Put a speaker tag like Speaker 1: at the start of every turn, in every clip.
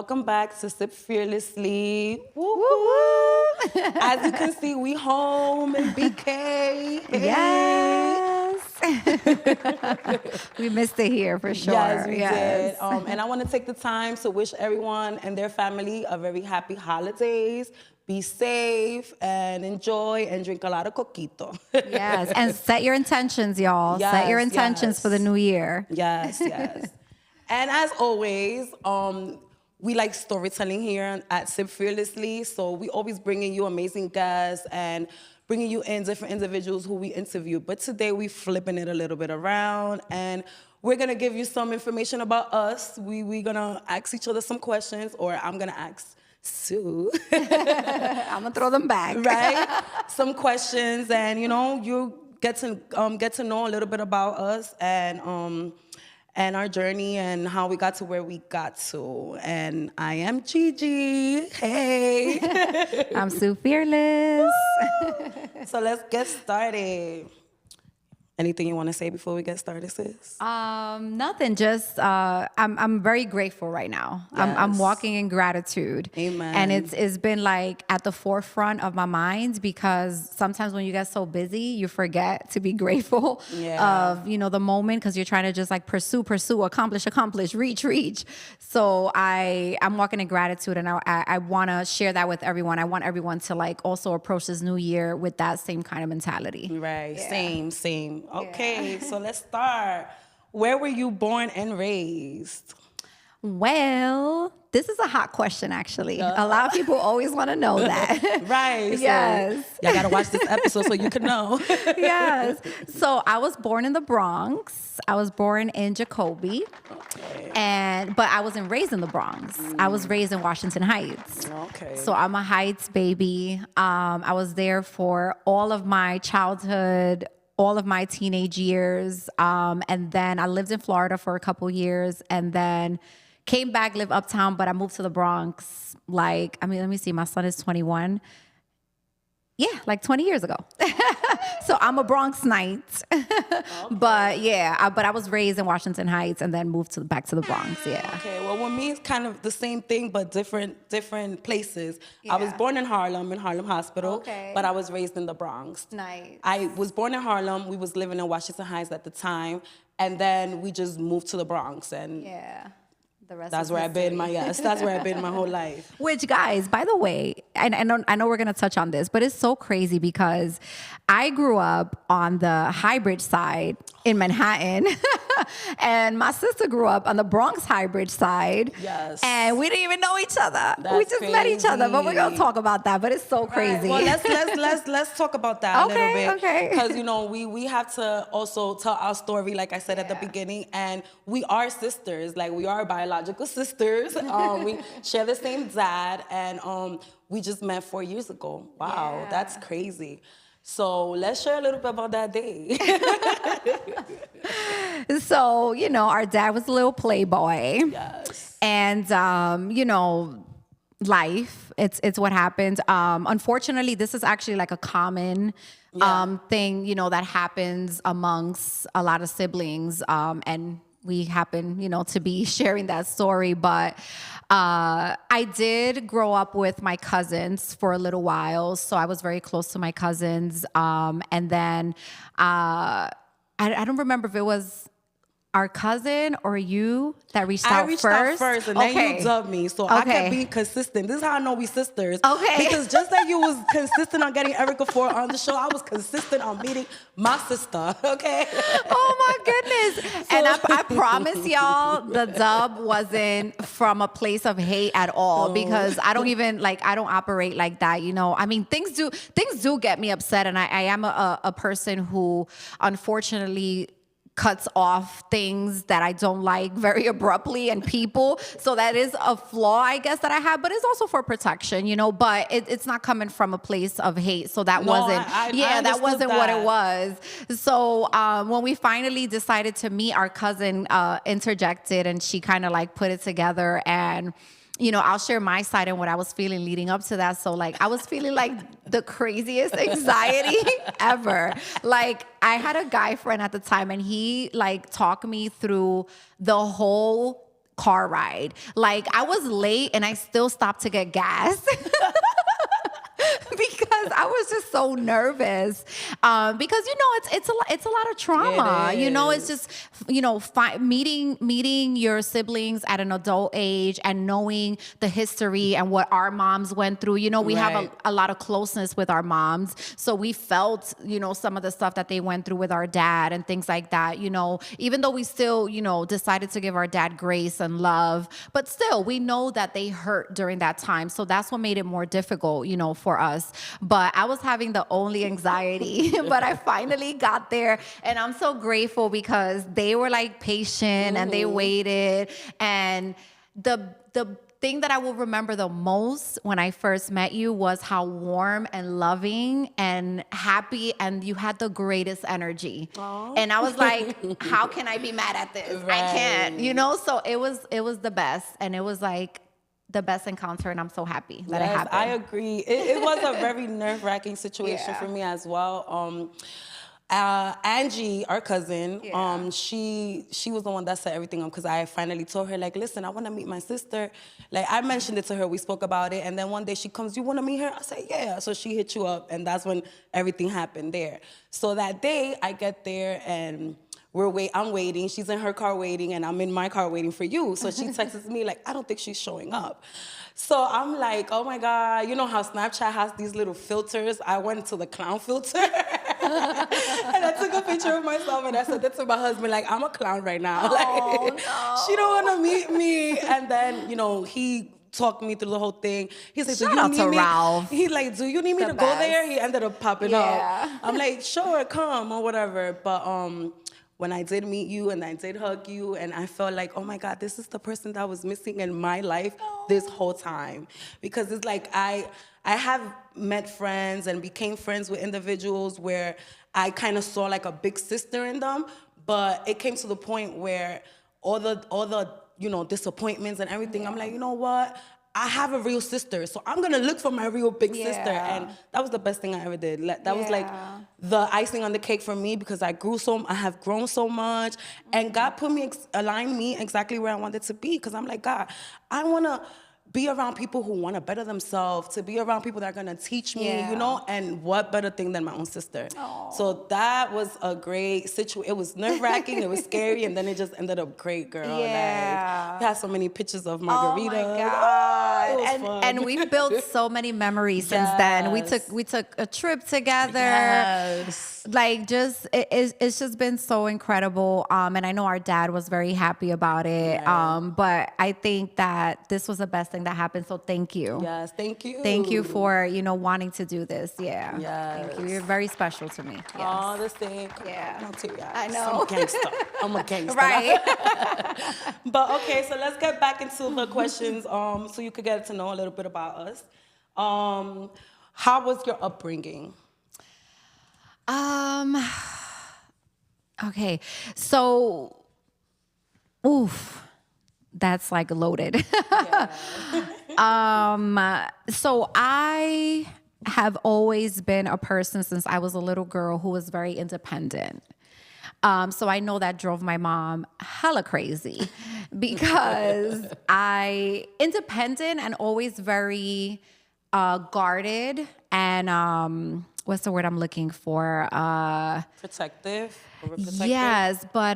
Speaker 1: welcome back to Sip Fearlessly. Woo, woo, woo. As you can see, we home in BK.
Speaker 2: Yes. We missed it here for sure.
Speaker 1: Yes, we did. And I want to take the time to wish everyone and their family a very happy holidays. Be safe and enjoy and drink a lot of coquito.
Speaker 2: Yes, and set your intentions, y'all.
Speaker 1: Yes,
Speaker 2: set your intentions for the new year.
Speaker 1: Yes, yes. And as always, we like storytelling here at Sip Fearlessly. So we always bringing you amazing guests and bringing you in different individuals who we interview. But today we flipping it a little bit around and we're gonna give you some information about us. We're gonna ask each other some questions, or I'm gonna ask Sue.
Speaker 2: I'm gonna throw them back.
Speaker 1: Right? Some questions, and you get to know a little bit about us and our journey and how we got to where we got to. And I am Gigi. Hey.
Speaker 2: I'm Sue Fearless.
Speaker 1: So let's get started. Anything you want to say before we get started, sis?
Speaker 2: Nothing. Just I'm very grateful right now.
Speaker 1: Yes.
Speaker 2: I'm walking in gratitude.
Speaker 1: Amen.
Speaker 2: And it's been like at the forefront of my mind, because sometimes when you get so busy, you forget to be grateful of the moment, because you're trying to just like pursue, accomplish, reach. So I'm walking in gratitude, and I want to share that with everyone. I want everyone to like also approach this new year with that same kind of mentality.
Speaker 1: Right.
Speaker 2: Yeah.
Speaker 1: Same. Okay, so let's start. Where were you born and raised?
Speaker 2: Well, this is a hot question, actually. A lot of people always want to know that.
Speaker 1: Right.
Speaker 2: Yes.
Speaker 1: So y'all got to watch this episode so you can know.
Speaker 2: Yes. So I was born in the Bronx. I was born in Jacoby.
Speaker 1: Okay.
Speaker 2: But I wasn't raised in the Bronx. I was raised in Washington Heights.
Speaker 1: Okay.
Speaker 2: So I'm a Heights baby. I was there for all of my childhood, all of my teenage years. And then I lived in Florida for a couple years, and then came back, lived uptown, but I moved to the Bronx. Let me see, my son is 21. Yeah, like 20 years ago. So I'm a Bronx Knight. Okay. But I was raised in Washington Heights and then moved back to the Bronx, yeah.
Speaker 1: Okay, well, with me, it's kind of the same thing, but different places.
Speaker 2: Yeah.
Speaker 1: I was born in Harlem Hospital,
Speaker 2: Okay.
Speaker 1: but I was raised in the Bronx.
Speaker 2: Nice.
Speaker 1: I was born in Harlem. We was living in Washington Heights at the time, and then we just moved to the Bronx, and
Speaker 2: Yeah. The rest
Speaker 1: that's
Speaker 2: is
Speaker 1: where
Speaker 2: history.
Speaker 1: that's where I've been my whole life.
Speaker 2: Which, guys, by the way, and I know we're going to touch on this, but it's so crazy because I grew up on the Highbridge side in Manhattan, and my sister grew up on the Bronx Highbridge side.
Speaker 1: Yes.
Speaker 2: And we didn't even know each other.
Speaker 1: That's
Speaker 2: We just met each other, but we're going to
Speaker 1: crazy.
Speaker 2: talk about that. But it's so crazy.
Speaker 1: Well, let's talk about that a little bit.
Speaker 2: Okay.
Speaker 1: Because we have to also tell our story, like I said at the beginning, and we are sisters. Like, we are biological sisters. We share the same dad, and we just met 4 years ago. Wow,
Speaker 2: Yeah.
Speaker 1: that's crazy. So let's share a little bit about that day.
Speaker 2: So, our dad was a little playboy.
Speaker 1: Yes.
Speaker 2: And, life, it's what happened. Unfortunately, this is actually like a common thing, that happens amongst a lot of siblings. And we happen, to be sharing that story. But I did grow up with my cousins for a little while. So I was very close to my cousins. And then I don't remember if it was our cousin or you that reached out first.
Speaker 1: I reached out first, and then you dubbed me. So I kept being consistent. This is how I know we sisters.
Speaker 2: Okay.
Speaker 1: Because just like you was consistent on getting Erica Ford on the show, I was consistent on meeting my sister. Okay.
Speaker 2: Oh my goodness. And I promise y'all, the dub wasn't from a place of hate at all, because I don't even I don't operate like that. I mean, things do get me upset, and I am a person who unfortunately cuts off things that I don't like very abruptly, and people. So that is a flaw, I guess, that I have, but it's also for protection, but it's not coming from a place of hate. So that wasn't, that wasn't what it was. So when we finally decided to meet, our cousin interjected, and she kind of put it together, and I'll share my side and what I was feeling leading up to that. So I was feeling the craziest anxiety ever. I had a guy friend at the time, and he talked me through the whole car ride. Like, I was late and I still stopped to get gas. Because I was just so nervous, because it's a lot of trauma. It's just meeting your siblings at an adult age and knowing the history and what our moms went through. We have a lot of closeness with our moms, so we felt some of the stuff that they went through with our dad and things like that. Even though we still decided to give our dad grace and love, but still we know that they hurt during that time. So that's what made it more difficult, for us. But I was having the only anxiety, but I finally got there, and I'm so grateful because they were like patient and they waited. And the thing that I will remember the most when I first met you was how warm and loving and happy, and you had the greatest energy. Aww. And I was like, how can I be mad at this? Right. I can't, so it was the best, and it was like the best encounter, and I'm so happy that it happened.
Speaker 1: I agree. It was a very nerve-wracking situation for me as well. Angie, our cousin, she was the one that set everything up, because I finally told her, like, listen, I want to meet my sister. Like, I mentioned it to her, we spoke about it, and then one day she comes, you want to meet her? I said, yeah. So she hit you up, and that's when everything happened there. So that day, I get there, and I'm waiting. She's in her car waiting, and I'm in my car waiting for you. So she texts me like, I don't think she's showing up. So I'm like, oh my God, you know how Snapchat has these little filters? I went to the clown filter and I took a picture of myself and I said that to my husband, like, I'm a clown right now.
Speaker 2: Oh,
Speaker 1: like,
Speaker 2: no.
Speaker 1: She don't want to meet me. And then, he talked me through the whole thing. He's like,
Speaker 2: Shout out to Ralph.
Speaker 1: He's like, do you need me to go there? He ended up popping up. I'm like, sure, come or whatever. But when I did meet you and I did hug you, and I felt like, oh my God, this is the person that was missing in my life this whole time. Because it's like I have met friends and became friends with individuals where I kind of saw like a big sister in them, but it came to the point where all the disappointments and everything, I'm like, you know what? I have a real sister, so I'm gonna look for my real big sister. And that was the best thing I ever did. That was like the icing on the cake for me, because I have grown so much, and God aligned me exactly where I wanted to be. Because I'm like, God, I wanna be around people who want to better themselves, to be around people that are going to teach me, and what better thing than my own sister. Aww. So that was a great situation. It was nerve-wracking, it was scary, and then it just ended up great, girl.
Speaker 2: Yeah.
Speaker 1: Like, we had so many pictures of margaritas.
Speaker 2: Oh my God. And we've built so many memories since then. We took a trip together.
Speaker 1: Yes.
Speaker 2: Like, it's just been so incredible. And I know our dad was very happy about it. Right. But I think that this was the best thing that happened. So thank you.
Speaker 1: Yes, thank you.
Speaker 2: Thank you for, wanting to do this. Yeah.
Speaker 1: Yes.
Speaker 2: Thank you. You're very special to me. Yes.
Speaker 1: Oh, the same.
Speaker 2: Yeah.
Speaker 1: I know. I'm a gangster.
Speaker 2: Right.
Speaker 1: But okay, so let's get back into the questions so you could get to know a little bit about us. How was your upbringing?
Speaker 2: Okay. So, that's like loaded. So I have always been a person since I was a little girl who was very independent. So I know that drove my mom hella crazy because independent and always very guarded and what's the word I'm looking for?
Speaker 1: Protective?
Speaker 2: Yes, but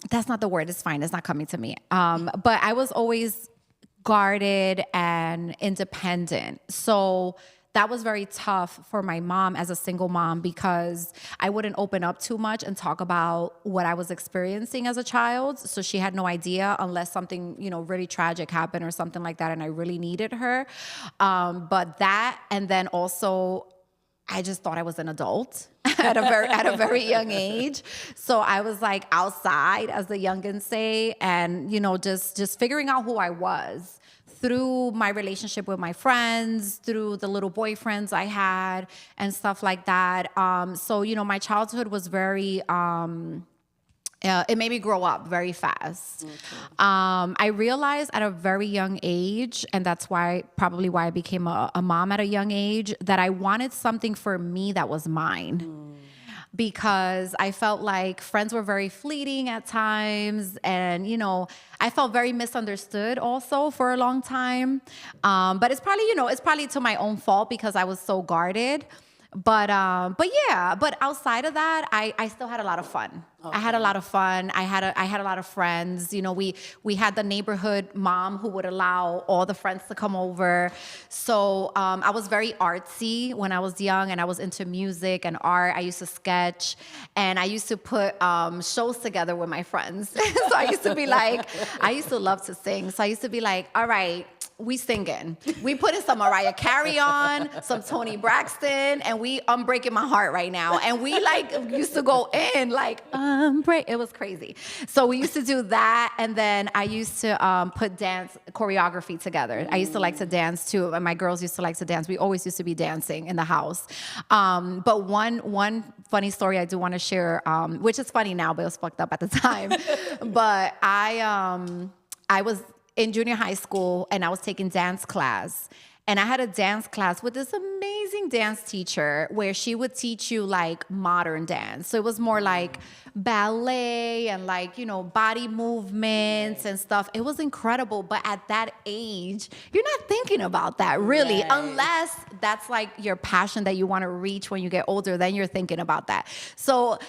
Speaker 2: that's not the word. It's fine. It's not coming to me. But I was always guarded and independent. So that was very tough for my mom as a single mom because I wouldn't open up too much and talk about what I was experiencing as a child. So she had no idea unless something, really tragic happened or something like that and I really needed her. But that, and then also I just thought I was an adult at a very young age. So I was like outside, as the youngins say, and just figuring out who I was through my relationship with my friends, through the little boyfriends I had, and stuff like that. So my childhood was very. It made me grow up very fast. Okay. I realized at a very young age, and that's probably why I became a mom at a young age, that I wanted something for me that was mine. because I felt like friends were very fleeting at times. And, I felt very misunderstood also for a long time. But it's probably, it's probably to my own fault because I was so guarded. But yeah, but outside of that, I still had a lot of fun. Okay. I had a lot of fun. I had a lot of friends. We had the neighborhood mom who would allow all the friends to come over. So I was very artsy when I was young, and I was into music and art. I used to sketch, and I used to put shows together with my friends. So I used to be like, I used to love to sing. So I used to be like, all right, we singing. We putting some Mariah Carey on, some Toni Braxton, and I'm breaking my heart right now. And we used to go in it was crazy. So we used to do that, and then I used to put dance choreography together. I used to like to dance too, and my girls used to like to dance. We always used to be dancing in the house. But one funny story I do want to share, which is funny now, but it was fucked up at the time. But I was in junior high school, and I was taking dance class. And I had a dance class with this amazing dance teacher where she would teach you modern dance. So it was more like ballet and body movements and stuff. It was incredible. But at that age, you're not thinking about that really, right. Unless that's your passion that you want to reach when you get older, then you're thinking about that. So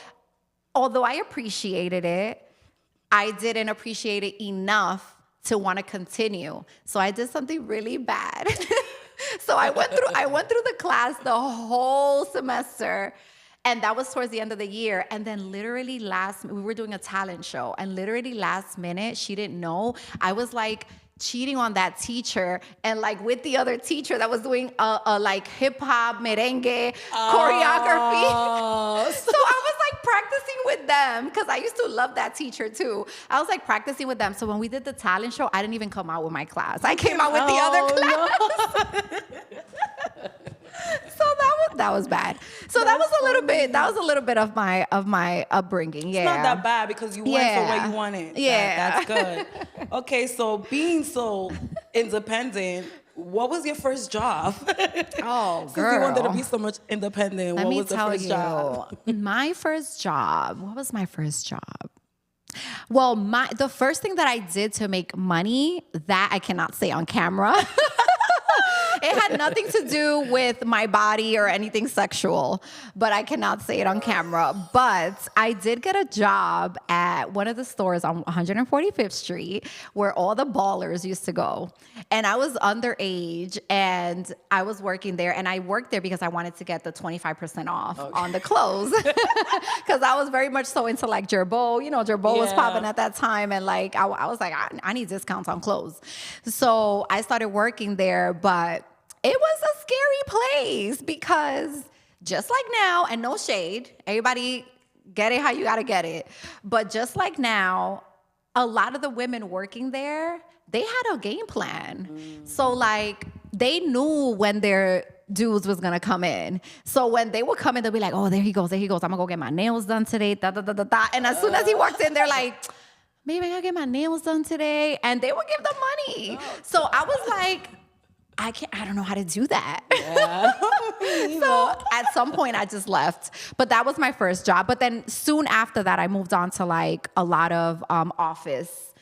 Speaker 2: although I appreciated it, I didn't appreciate it enough to want to continue. So I did something really bad. So I went through the class the whole semester, and that was towards the end of the year. And then literally we were doing a talent show, and literally last minute, she didn't know. I was cheating on that teacher, and with the other teacher that was doing a hip hop merengue choreography. So I was practicing with them because I used to love that teacher too. I was practicing with them. So when we did the talent show, I didn't even come out with my class. I came out with the other class. So that was bad. So that was a little bit of my upbringing. Yeah.
Speaker 1: It's not that bad because you went for where you wanted.
Speaker 2: Yeah.
Speaker 1: That's good. Okay, so being so independent, what was your first job?
Speaker 2: Oh, girl.
Speaker 1: Since you wanted to be so much independent, what was the first job?
Speaker 2: My first job. What was my first job? Well, the first thing that I did to make money, that I cannot say on camera. It had nothing to do with my body or anything sexual, but I cannot say it on camera. But I did get a job at one of the stores on 145th Street where all the ballers used to go. And I was underage, and I was working there. And I worked there because I wanted to get the 25% off on the clothes. Because I was very much so into Gerbo. Gerbo was popping at that time. And I was like, I need discounts on clothes. So I started working there, but it was a scary place because just like now, and no shade, everybody get it how you gotta get it. But just like now, a lot of the women working there, they had a game plan. So they knew when their dudes was gonna come in. So when they would come in, they'll be like, oh, there he goes. I'm gonna go get my nails done today, da da da da da. And as soon as he walks in, they're like, maybe I gotta get my nails done today. And they would give them money. So I was like, I don't know how to do that. Yeah. So at some point I just left, but that was my first job. But then soon after that, I moved on to a lot of office,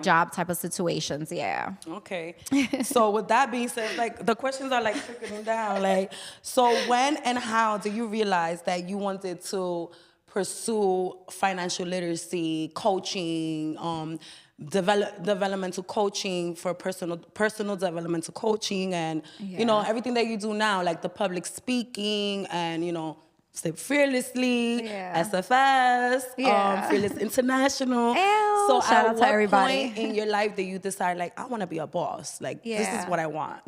Speaker 2: job type of situations. Yeah.
Speaker 1: Okay. So with that being said, the questions are trickling down. So when and how do you realize that you wanted to pursue financial literacy, coaching, developmental coaching for personal developmental coaching, and everything that you do now, the public speaking and Sip Fearlessly, SFS, Fearless International. So
Speaker 2: shout out
Speaker 1: at
Speaker 2: to
Speaker 1: what
Speaker 2: everybody.
Speaker 1: point in your life did you decide I want to be a boss? This is what I want?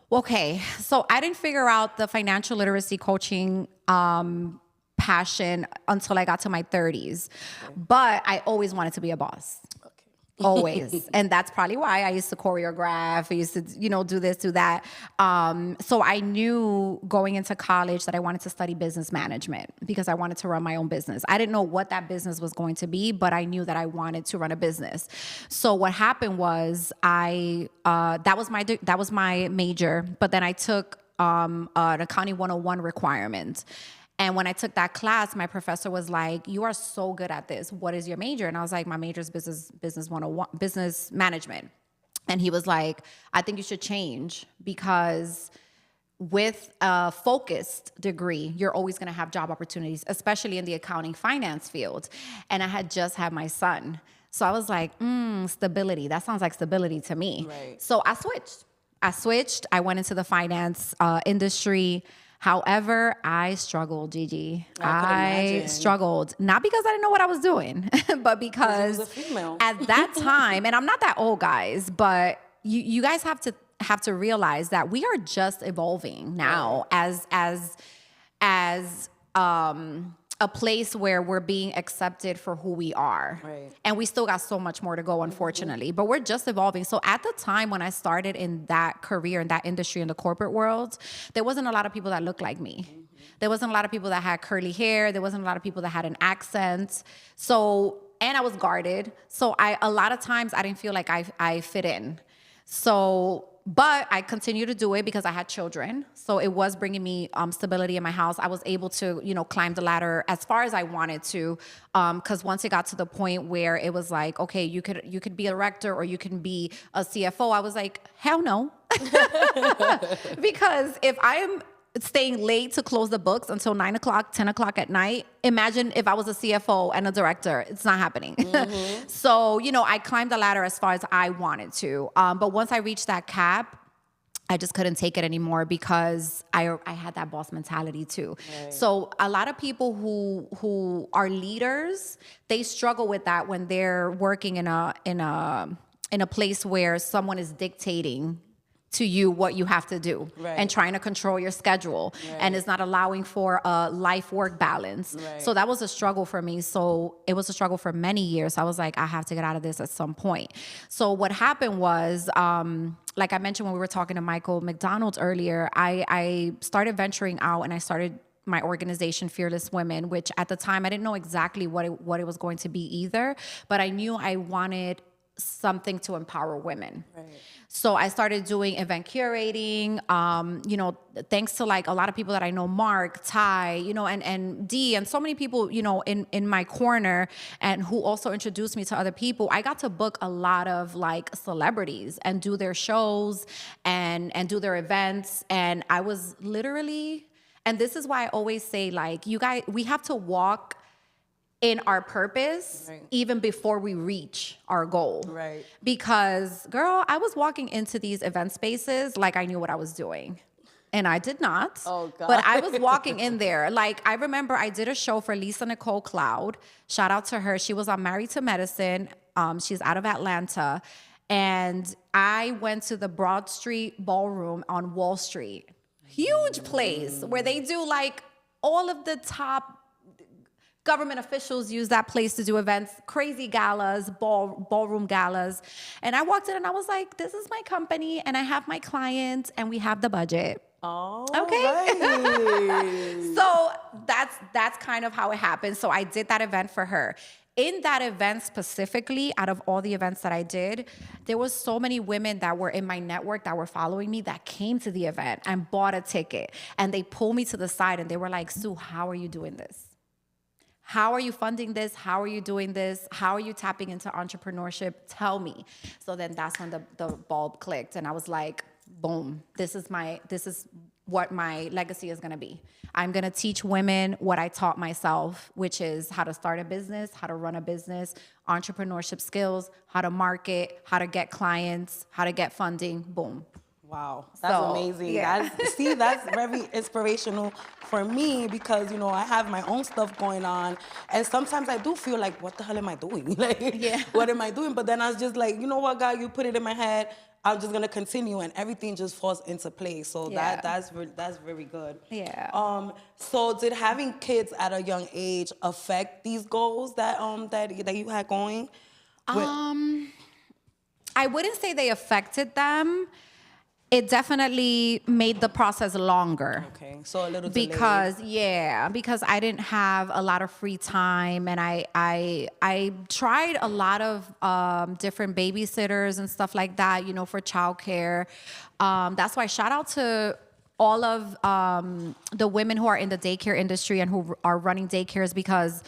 Speaker 2: Okay, so I didn't figure out the financial literacy coaching passion until I got to my 30s, but I always wanted to be a boss. Always. And that's probably why I used to choreograph. I used to, do this, do that. So I knew going into college that I wanted to study business management because I wanted to run my own business. I didn't know what that business was going to be, but I knew that I wanted to run a business. So what happened was that was my major, but then I took an accounting 101 requirement. And when I took that class, my professor was like, "You are so good at this. What is your major?" And I was like, "My major is business 101, business management." And he was like, "I think you should change because with a focused degree, you're always going to have job opportunities, especially in the accounting finance field." And I had just had my son. So I was like, stability. That sounds like stability to me.
Speaker 1: Right.
Speaker 2: So I switched. I went into the finance industry. However, I struggled, Gigi.
Speaker 1: I could imagine.
Speaker 2: Struggled, not because I didn't know what I was doing, but because
Speaker 1: was a female.
Speaker 2: at that time, and I'm not that old, guys, but you guys have to realize that we are just evolving now as a place where we're being accepted for who we are.
Speaker 1: Right.
Speaker 2: And we still got so much more to go, unfortunately, but we're just evolving. So at the time when I started in that career, in that industry, in the corporate world, there wasn't a lot of people that looked like me. There wasn't a lot of people that had curly hair. There wasn't a lot of people that had an accent. So, and I was guarded. So a lot of times I didn't feel like I fit in. So, but I continued to do it because I had children. So it was bringing me stability in my house. I was able to, climb the ladder as far as I wanted to. Because once it got to the point where it was like, okay, you could be a director or you can be a CFO, I was like, hell no. Because if I am staying late to close the books until 9 o'clock, 10 o'clock at night. Imagine if I was a CFO and a director. It's not happening. Mm-hmm. So, I climbed the ladder as far as I wanted to. But once I reached that cap, I just couldn't take it anymore because I had that boss mentality too. Right. So a lot of people who are leaders, they struggle with that when they're working in a place where someone is dictating to you what you have to do. Right. And trying to control your schedule. Right. And it's not allowing for a life-work balance. Right. So that was a struggle for me. So it was a struggle for many years. I was like, I have to get out of this at some point. So what happened was, like I mentioned when we were talking to Michael McDonald earlier, I started venturing out and I started my organization, Fearless Women, which at the time I didn't know exactly what it was going to be either, but I knew I wanted something to empower women. Right. So I started doing event curating, thanks to like a lot of people that I know, Mark, Ty, and Dee, and so many people, in my corner, and who also introduced me to other people. I got to book a lot of like celebrities and do their shows and do their events. And I was literally, and this is why I always say, like, you guys, we have to walk in our purpose, right, even before we reach our goal. Right. Because, girl, I was walking into these event spaces like I knew what I was doing. And I did not. Oh, God. But I was walking in there. Like, I remember I did a show for Lisa Nicole Cloud. Shout out to her. She was on Married to Medicine. She's out of Atlanta. And I went to the Broad Street Ballroom on Wall Street. Huge place where they do like all of the top government officials use that place to do events, crazy galas, ballroom galas. And I walked in and I was like, this is my company and I have my clients and we have the budget. Oh, okay. Right. So that's kind of how it happened. So I did that event for her. In that event specifically, out of all the events that I did, there was so many women that were in my network that were following me that came to the event and bought a ticket. And they pulled me to the side and they were like, Sue, how are you doing this? How are you funding this? How are you doing this? How are you tapping into entrepreneurship? Tell me. So then that's when the bulb clicked and I was like, boom, this is what my legacy is gonna be. I'm gonna teach women what I taught myself, which is how to start a business, how to run a business, entrepreneurship skills, how to market, how to get clients, how to get funding, boom.
Speaker 1: Wow, that's amazing. Yeah. That's very inspirational for me because, I have my own stuff going on. And sometimes I do feel like, what the hell am I doing? What am I doing? But then I was just like, you know what, God, you put it in my head. I'm just going to continue and everything just falls into place. So that's very good. Yeah. So did having kids at a young age affect these goals that you had going?
Speaker 2: I wouldn't say they affected them. It definitely made the process longer. Okay, so a little delayed. Because I didn't have a lot of free time, and I tried a lot of different babysitters and stuff like that, for childcare. That's why shout out to all of the women who are in the daycare industry and who are running daycares, because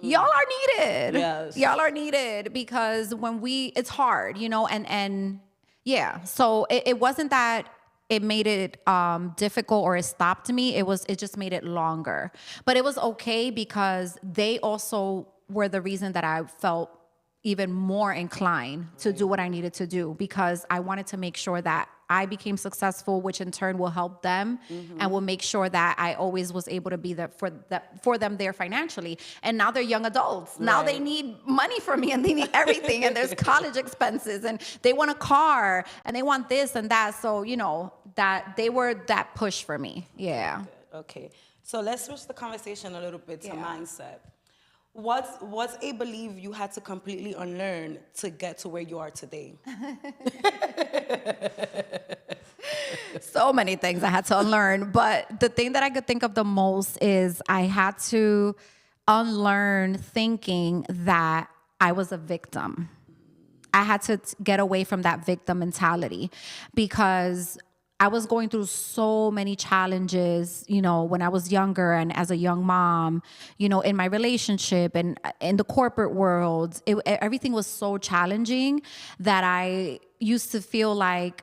Speaker 2: y'all are needed.
Speaker 1: Yes.
Speaker 2: Y'all are needed, because it's hard, and yeah. So it wasn't that it made it difficult or it stopped me. It just made it longer. But it was okay, because they also were the reason that I felt even more inclined to do what I needed to do, because I wanted to make sure that I became successful, which in turn will help them and will make sure that I always was able to be there for them there financially. And now they're young adults. Now they need money from me, and they need everything. And there's college expenses, and they want a car, and they want this and that. So, that they were that push for me. Yeah.
Speaker 1: Okay. So let's switch the conversation a little bit to mindset. What's a belief you had to completely unlearn to get to where you are today?
Speaker 2: So many things I had to unlearn, but the thing that I could think of the most is I had to unlearn thinking that I was a victim. I had to get away from that victim mentality, because I was going through so many challenges, when I was younger and as a young mom, in my relationship and in the corporate world. Everything was so challenging that I used to feel like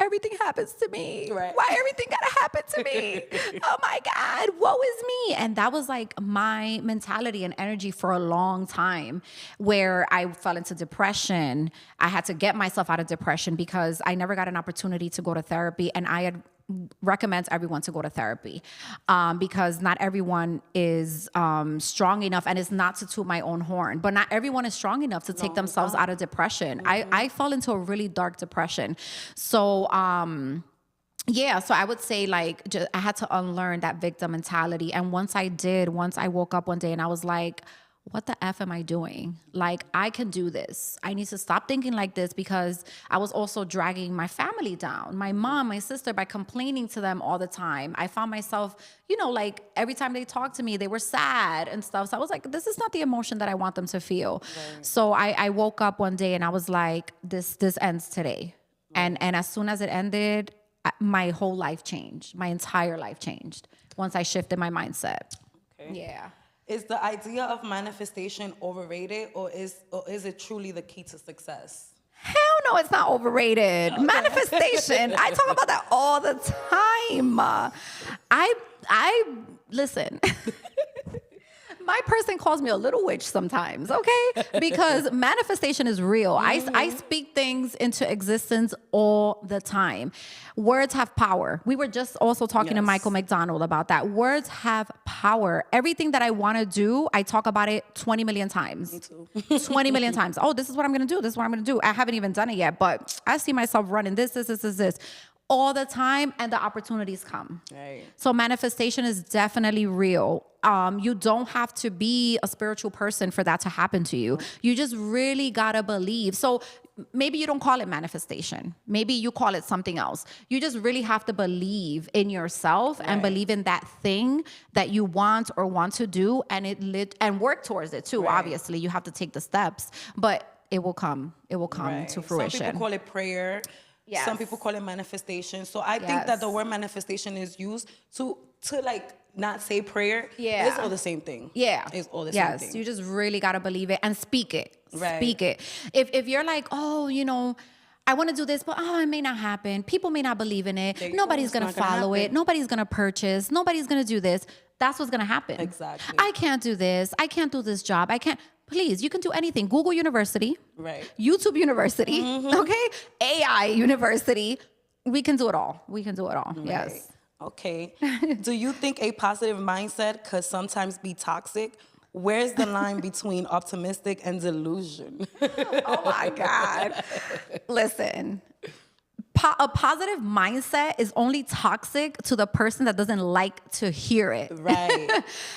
Speaker 2: everything happens to me.
Speaker 1: Right.
Speaker 2: Why everything gotta happen to me? Oh my God, woe is me. And that was like my mentality and energy for a long time, where I fell into depression. I had to get myself out of depression because I never got an opportunity to go to therapy. And I had recommend everyone to go to therapy, because not everyone is strong enough, and it's not to toot my own horn, but not everyone is strong enough to take themselves out of depression. I fell into a really dark depression. So, so I would say I had to unlearn that victim mentality. And once I woke up one day and I was like, what the F am I doing? I can do this. I need to stop thinking like this, because I was also dragging my family down, my mom, my sister, by complaining to them all the time. I found myself, every time they talked to me, they were sad and stuff. So I was like, this is not the emotion that I want them to feel. Right. So I woke up one day and I was like, this ends today. Right. And as soon as it ended, my whole life changed. My entire life changed once I shifted my mindset. Okay. Yeah.
Speaker 1: Is the idea of manifestation overrated, or is it truly the key to success?
Speaker 2: Hell no, it's not overrated. Okay. Manifestation, I talk about that all the time. I listen. My person calls me a little witch sometimes, okay? Because manifestation is real. I speak things into existence all the time. Words have power. We were just also talking to Michael McDonald about that. Words have power. Everything that I want to do, I talk about it 20 million times.
Speaker 1: Me too.
Speaker 2: 20 million times. Oh, this is what I'm going to do. This is what I'm going to do. I haven't even done it yet, but I see myself running this all the time, and the opportunities come.
Speaker 1: Right.
Speaker 2: So manifestation is definitely real. You don't have to be a spiritual person for that to happen to you. You just really gotta believe. So maybe you don't call it manifestation. Maybe you call it something else. You just really have to believe in yourself and believe in that thing that you want or want to do, and work towards it too. Right. Obviously, you have to take the steps, but it will come. It will come to fruition.
Speaker 1: Some people call it prayer. Yes. Some people call it manifestation. So I think that the word manifestation is used to not say prayer. Yeah. It's all the same thing.
Speaker 2: Yeah.
Speaker 1: It's all the same thing.
Speaker 2: Yes. You just really got to believe it and speak it.
Speaker 1: Right.
Speaker 2: Speak it. If you're like, oh, I want to do this, but it may not happen. People may not believe in it. Nobody's going to follow it. Nobody's going to purchase. Nobody's going to do this. That's what's going to happen.
Speaker 1: Exactly.
Speaker 2: I can't do this. I can't do this job. I can't. Please, you can do anything. Google University.
Speaker 1: Right.
Speaker 2: YouTube University. Okay. AI University. We can do it all. We can do it all. Right. Yes.
Speaker 1: Okay. Do you think a positive mindset could sometimes be toxic? Where's the line between optimistic and delusion?
Speaker 2: Oh my God. Listen. A positive mindset is only toxic to the person that doesn't like to hear it.
Speaker 1: Right.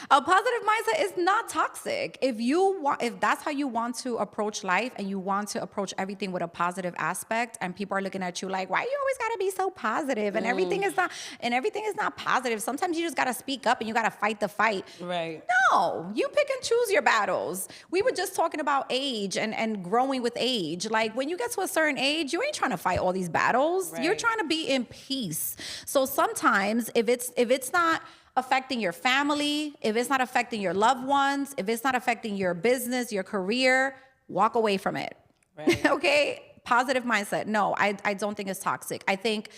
Speaker 2: A positive mindset is not toxic. If that's how you want to approach life, and you want to approach everything with a positive aspect, and people are looking at you like, why you always gotta be so positive? And everything is not positive. Sometimes you just gotta speak up and you gotta fight the fight.
Speaker 1: Right.
Speaker 2: No, you pick and choose your battles. We were just talking about age and growing with age. Like when you get to a certain age, you ain't trying to fight all these battles.
Speaker 1: Right.
Speaker 2: You're trying to be in peace. So sometimes if it's not affecting your family, if it's not affecting your loved ones, if it's not affecting your business, your career, walk away from it.
Speaker 1: Right.
Speaker 2: Okay? Positive mindset. No, I don't think it's toxic. I think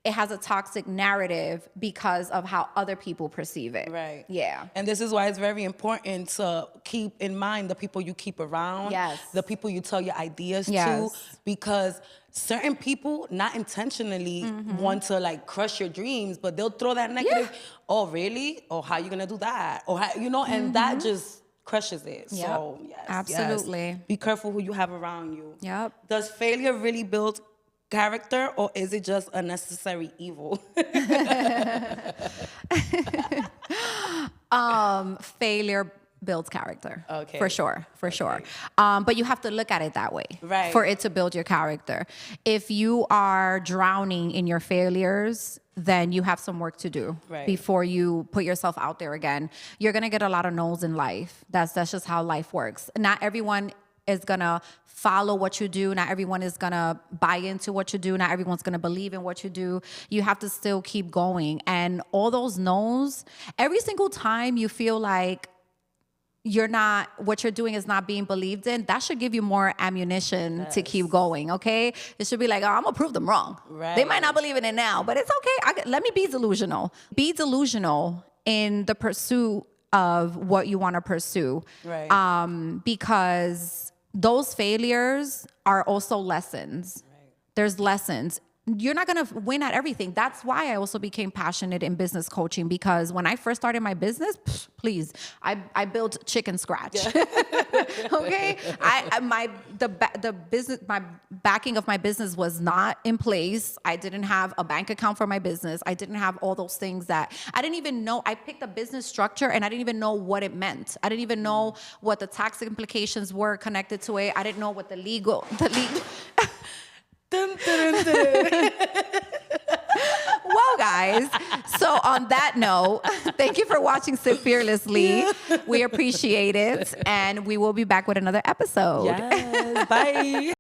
Speaker 2: it has a toxic narrative because of how other people perceive it.
Speaker 1: Right.
Speaker 2: Yeah.
Speaker 1: And this is why it's very important to keep in mind the people you keep around.
Speaker 2: Yes.
Speaker 1: The people you tell your ideas
Speaker 2: Yes.
Speaker 1: to. Because certain people, not intentionally, want to like crush your dreams, but they'll throw that negative, oh, really? Or how you gonna do that? Or how, and that just crushes it.
Speaker 2: Yep.
Speaker 1: So, yes.
Speaker 2: Absolutely.
Speaker 1: Yes. Be careful who you have around you.
Speaker 2: Yep.
Speaker 1: Does failure really build character, or is it just a necessary evil?
Speaker 2: Failure builds character.
Speaker 1: Okay.
Speaker 2: For sure. But you have to look at it that way.
Speaker 1: Right.
Speaker 2: For it to build your character. If you are drowning in your failures, then you have some work to do before you put yourself out there again. You're gonna get a lot of no's in life. That's just how life works. Not everyone is gonna follow what you do. Not everyone is gonna buy into what you do. Not everyone's gonna believe in what you do. You have to still keep going. And all those no's, every single time you feel like what you're doing is not being believed in, that should give you more ammunition to keep going, okay? It should be like, oh, I'm gonna prove them wrong.
Speaker 1: Right.
Speaker 2: They might not believe in it now, but it's okay. Let me be delusional. Be delusional in the pursuit of what you wanna pursue.
Speaker 1: Right.
Speaker 2: Because those failures are also lessons. Right. There's lessons. You're not going to win at everything. That's why I also became passionate in business coaching, because when I first started my business, please, I built chicken scratch. Okay? My backing of my business was not in place. I didn't have a bank account for my business. I didn't have all those things that I didn't even know. I picked a business structure and I didn't even know what it meant. I didn't even know what the tax implications were connected to it. I didn't know what the legal
Speaker 1: Dun, dun, dun, dun.
Speaker 2: Well, guys, so on that note, thank you for watching Sit Fearlessly. We appreciate it. And we will be back with another episode.
Speaker 1: Yes, bye.